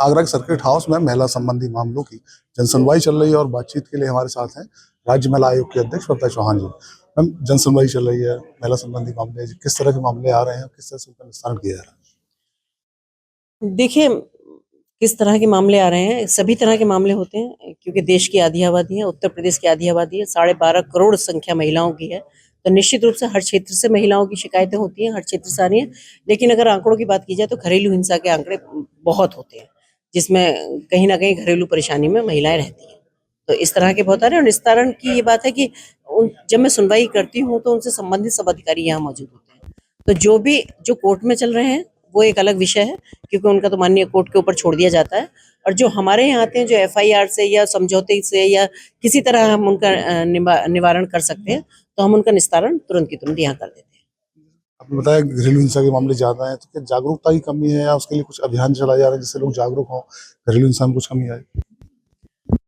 आगरा के circuit house में महिला संबंधी मामलों की जनसुनवाई चल रही है और बातचीत के लिए हमारे साथ हैं राज्य महिला आयोग के अध्यक्ष ममता चौहान जी। मैम, जनसुनवाई चल रही है, महिला संबंधी मामले, किस तरह के मामले आ रहे हैं, किस तरह से उनका निस्तारण किया जा रहा है? देखिए, किस तरह के मामले आ रहे हैं, सभी तरह के मामले होते हैं क्योंकि देश की आधी आबादी है, उत्तर प्रदेश की आधी आबादी है, 12.5 करोड़ संख्या महिलाओं की है। तो निश्चित रूप से हर क्षेत्र से महिलाओं की शिकायतें होती हैं, हर क्षेत्र से आ रही हैं। लेकिन अगर आंकड़ों की बात की जाए तो घरेलू हिंसा के आंकड़े बहुत होते हैं, जिसमें कहीं ना कहीं घरेलू परेशानी में महिलाएं रहती हैं। तो इस तरह के बहुत आ रहे हैं। और निस्तारण की ये बात है कि जब मैं सुनवाई करती हूँ तो उनसे संबंधित सब अधिकारी यहाँ मौजूद होते हैं। तो जो कोर्ट में चल रहे हैं वो एक अलग विषय है, क्योंकि उनका तो माननीय कोर्ट के ऊपर छोड़ दिया जाता है। और जो हमारे यहाँ आते हैं, जो FIR से या समझौते से या किसी तरह हम उनका निवारण कर सकते हैं, तो हम उनका निस्तारण तुरंत की तुरंत यहाँ कर देते हैं। आपने बताया घरेलू हिंसा के मामले ज्यादा हैं, तो क्या जागरूकता की कमी है या उसके लिए कुछ अभियान चलाए जा रहे हैं जिससे लोग जागरूक हों, घरेलू हिंसा में कुछ कमी आए?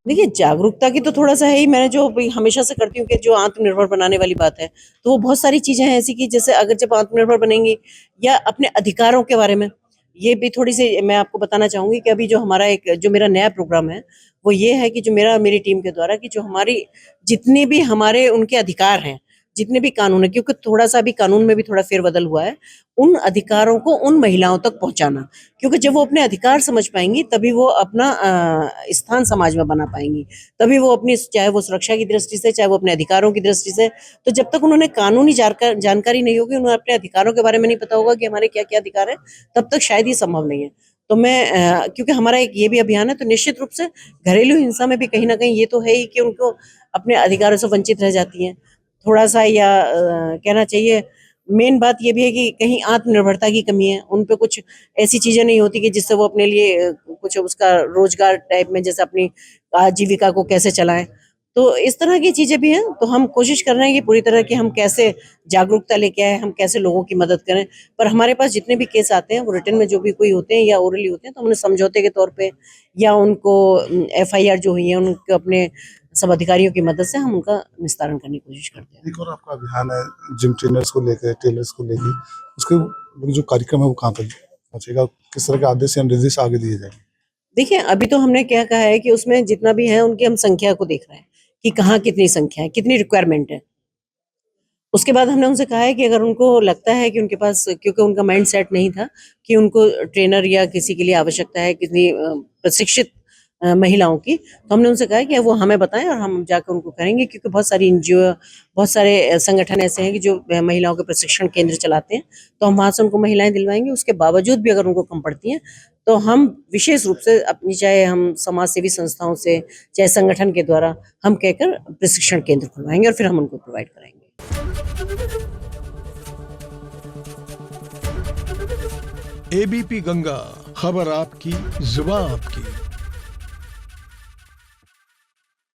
देखिए, जागरूकता की तो थोड़ा सा है ही। मैंने जो हमेशा से करती हूँ कि जो आत्मनिर्भर बनाने वाली बात है, तो वो बहुत सारी चीजें हैं ऐसी कि जैसे अगर जब आत्मनिर्भर बनेंगी या अपने अधिकारों के बारे में, ये भी थोड़ी सी मैं आपको बताना चाहूंगी कि अभी जो मेरा नया प्रोग्राम है वो ये है कि जो मेरा मेरी टीम के द्वारा कि जो हमारी जितने भी हमारे उनके अधिकार हैं, जितने भी कानून है, क्योंकि थोड़ा सा भी कानून में भी थोड़ा फेरबदल हुआ है, उन अधिकारों को उन महिलाओं तक पहुंचाना। क्योंकि जब वो अपने अधिकार समझ पाएंगी तभी वो अपना स्थान समाज में बना पाएंगी, तभी वो अपनी, चाहे वो सुरक्षा की दृष्टि से, चाहे वो अपने अधिकारों की दृष्टि से। तो जब तक उन्होंने कानूनी जानकारी नहीं होगी, उन्हें अपने अधिकारों के बारे में नहीं पता होगा कि हमारे क्या क्या अधिकार है, तब तक शायद ये संभव नहीं है। तो मैं क्योंकि हमारा एक ये भी अभियान है, तो निश्चित रूप से घरेलू हिंसा में भी कहीं ना कहीं ये तो है ही कि उनको अपने अधिकारों से वंचित रह जाती हैं थोड़ा सा, या कहना चाहिए मेन बात ये भी है कि कहीं आत्मनिर्भरता की कमी है। उन पे कुछ ऐसी चीजें नहीं होती कि जिससे वो अपने लिए कुछ उसका रोजगार टाइप में, जैसे अपनी आजीविका को कैसे चलाएं। तो इस तरह की चीजें भी हैं। तो हम कोशिश कर रहे हैं कि पूरी तरह की हम कैसे जागरूकता लेके आए, हम कैसे लोगों की मदद करें। पर हमारे पास जितने भी केस आते हैं वो रिटर्न में जो भी कोई होते हैं या ओरली होते हैं, तो हमने समझौते के तौर पे या उनको FIR जो हुई है उनको अपने सब अधिकारियों की मदद से हम उनका निस्तारण करने की कोशिश करते हैं। एक और आपका अभियान है जिम ट्रेनर्स को लेकर, टेलर्स को लेकर, उसके जो कार्यक्रम है वो कहाँ तक पहुंचेगा, किस तरह के आदेश या निर्देश आगे दिए जाएंगे? देखिए, अभी तो हमने क्या कहा है कि उसमें जितना भी है उनकी हम संख्या को देख रहे हैं कि कहाँ कितनी संख्या है, कितनी रिक्वायरमेंट है। उसके बाद हमने उनसे कहा है कि अगर उनको लगता है कि उनके पास, क्योंकि उनका माइंड सेट नहीं था कि उनको ट्रेनर या किसी के लिए आवश्यकता है, कितनी प्रशिक्षित महिलाओं की, तो हमने उनसे कहा है कि वो हमें बताएं और हम जाकर उनको करेंगे। क्योंकि बहुत सारी NGO, बहुत सारे संगठन ऐसे हैं कि जो महिलाओं के प्रशिक्षण केंद्र चलाते हैं, तो हम वहाँ से उनको महिलाएं दिलवाएंगे। उसके बावजूद भी अगर उनको कम पड़ती हैं तो हम विशेष रूप से अपनी, चाहे हम समाज सेवी संस्थाओं से, चाहे संगठन के द्वारा, हम कहकर प्रशिक्षण केंद्र खुलवाएंगे और फिर हम उनको प्रोवाइड कराएंगे। ABP गंगा, खबर आपकी, जुबान आपकी।